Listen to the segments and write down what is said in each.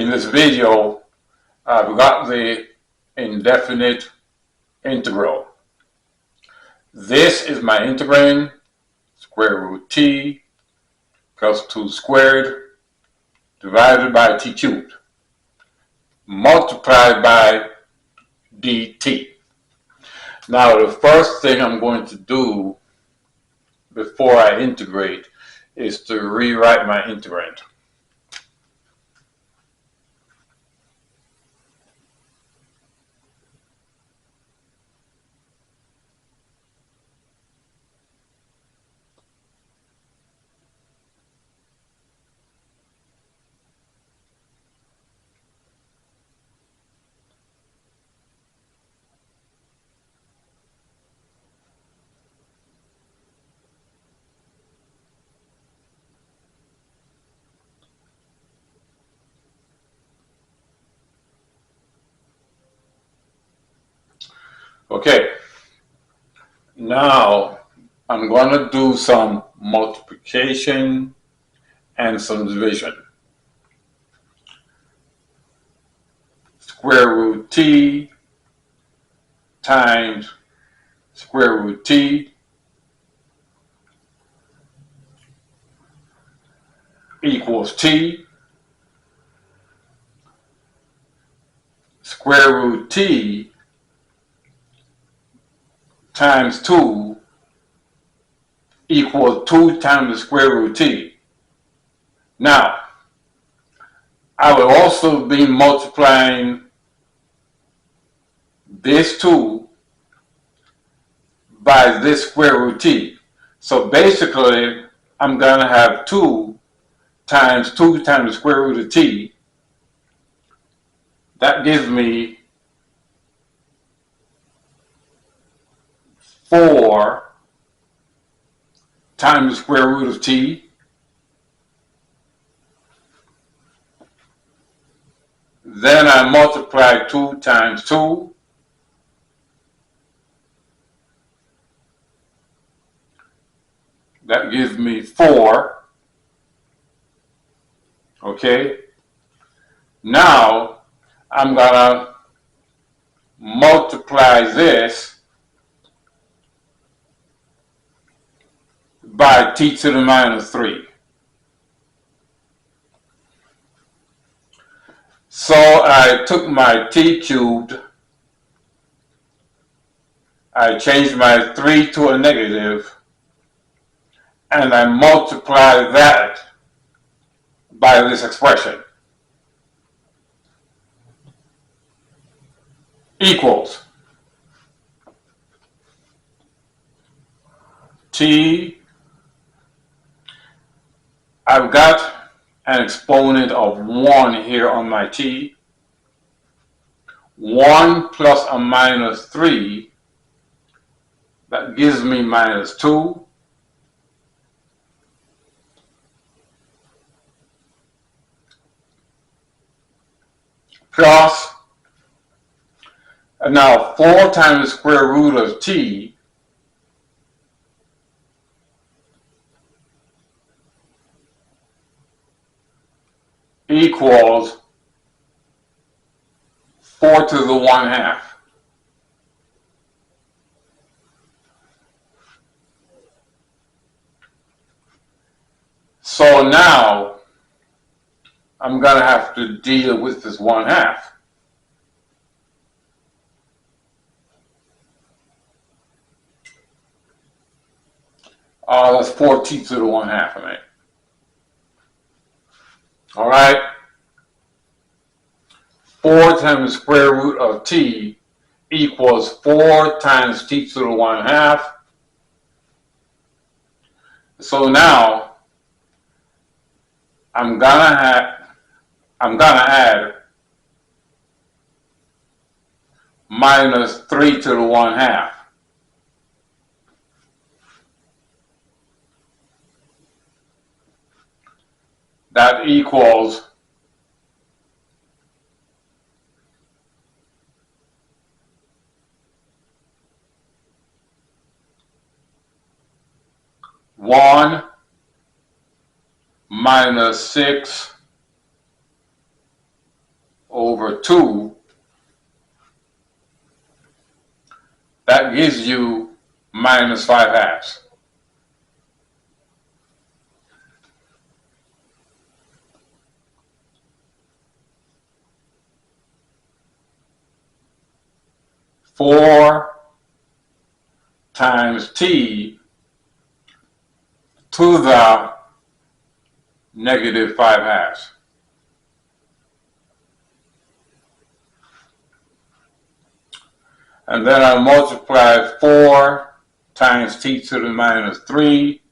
In this video, I've got the indefinite integral. This is my integrating square root t plus 2 squared divided by t cubed multiplied by dt. Now the first thing I'm going to do before I integrate is to rewrite my integrand. Okay, now I'm going to do some multiplication and some division. Square root t times square root t equals t. Square root t times 2 equals 2 times the square root t. Now, I will also be multiplying this 2 by this square root t. So basically, I'm going to have 2 times the square root of t. That gives me 4 times the square root of t. Then I multiply 2 times 2. That gives me 4. Okay. Now I'm going to multiply this by t to the minus 3. So I took my t cubed, I changed my 3 to a negative, and I multiplied that by this expression. Equals t, I've got an exponent of 1 here on my t. 1 plus a minus 3, that gives me minus 2. Plus, and now 4 times the square root of t equals 4 to the 1/2. So now I'm going to have to deal with this 1/2. That's 4t to the 1/2, I mean. All right. 4 times the square root of t equals 4 times t to the 1/2. So now I'm gonna add minus 3 to the 1/2. That equals 1 minus 6 over 2, that gives you minus 5/2. Four times t to the negative 5/2. And then I multiply 4 times t to the minus 3.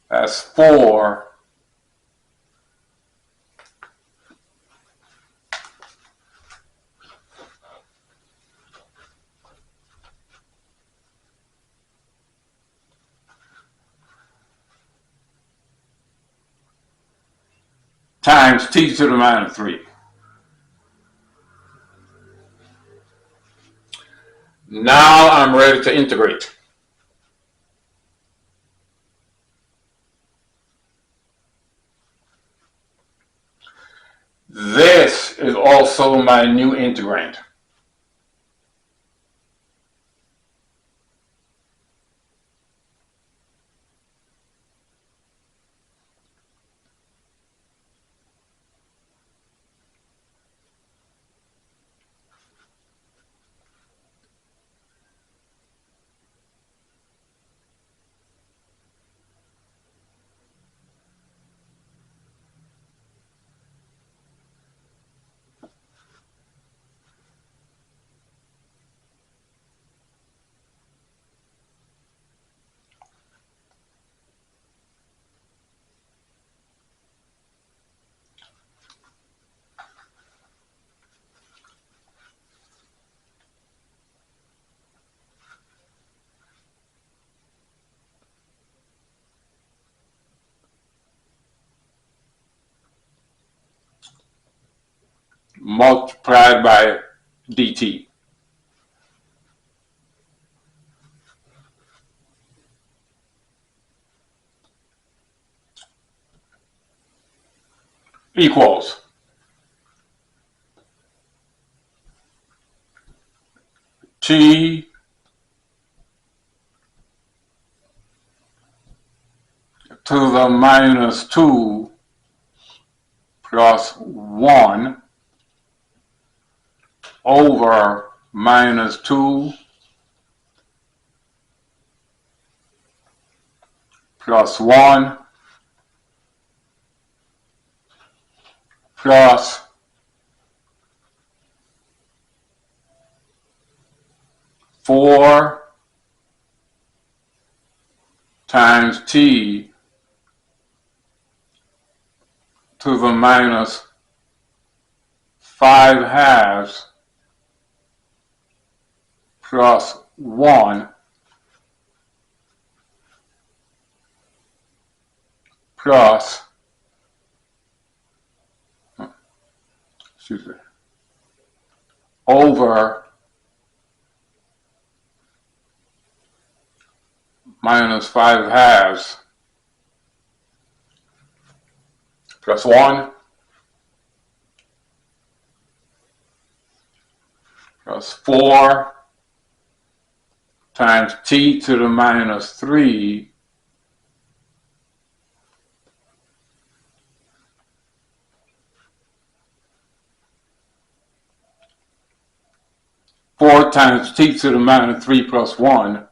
That's 4 times t to the minus 3. Now I'm ready to integrate. This is also my new integrand. Multiplied by dt. Equals t to the minus 2 plus 1 over minus 2 plus 1 plus 4 times t to the minus 5/2 plus 1 plus, excuse me, over minus 5/2 plus 1 plus 4 times t to the minus 3 4 times t to the minus 3 plus 1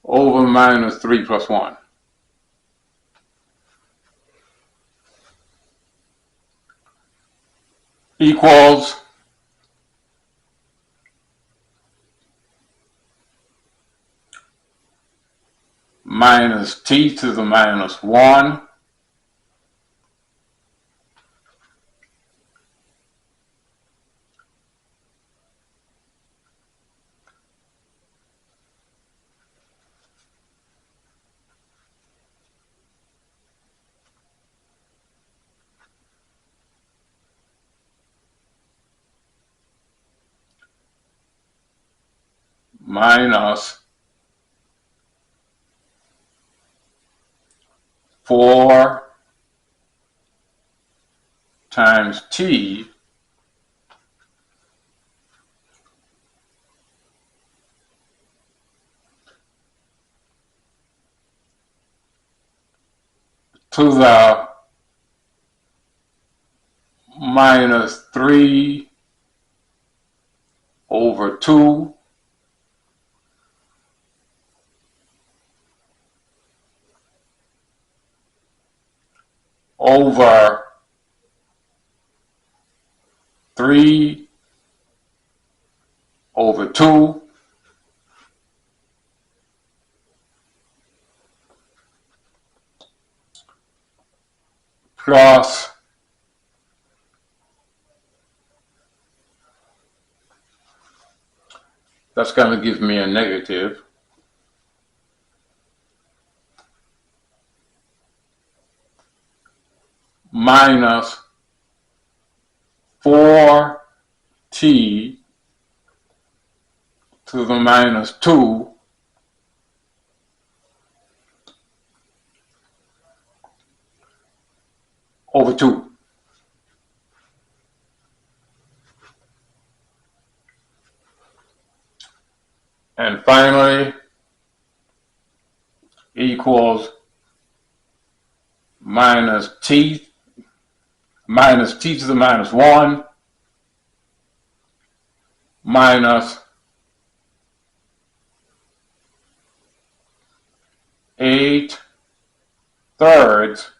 over minus 3 plus 1. Equals minus t to the minus 1 minus 4 times t to the minus 3 over 2 over 3 over 2 plus that's going to give me a negative minus 4t to the minus 2 over 2. And finally, equals minus t to the minus 1 minus 8/3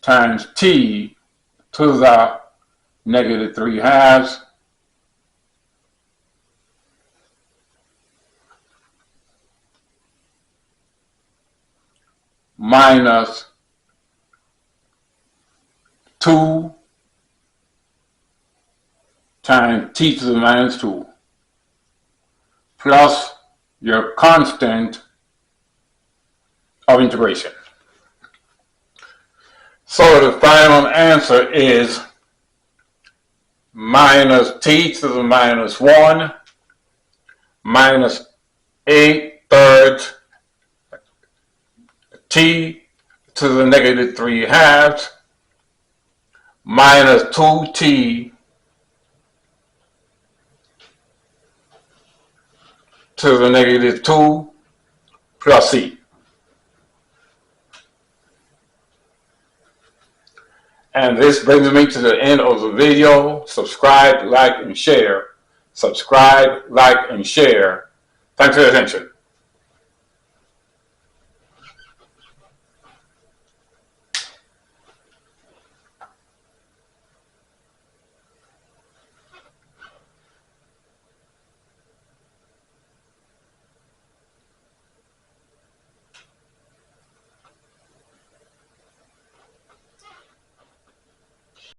times t to the negative 3/2 minus 2 times t to the minus 2 plus your constant of integration. So the final answer is minus t to the minus 1 minus 8/3 t to the negative 3/2 minus 2t to the negative 2 plus c. And this brings me to the end of the video. Subscribe, like, and share. Subscribe, like, and share. Thanks for your attention.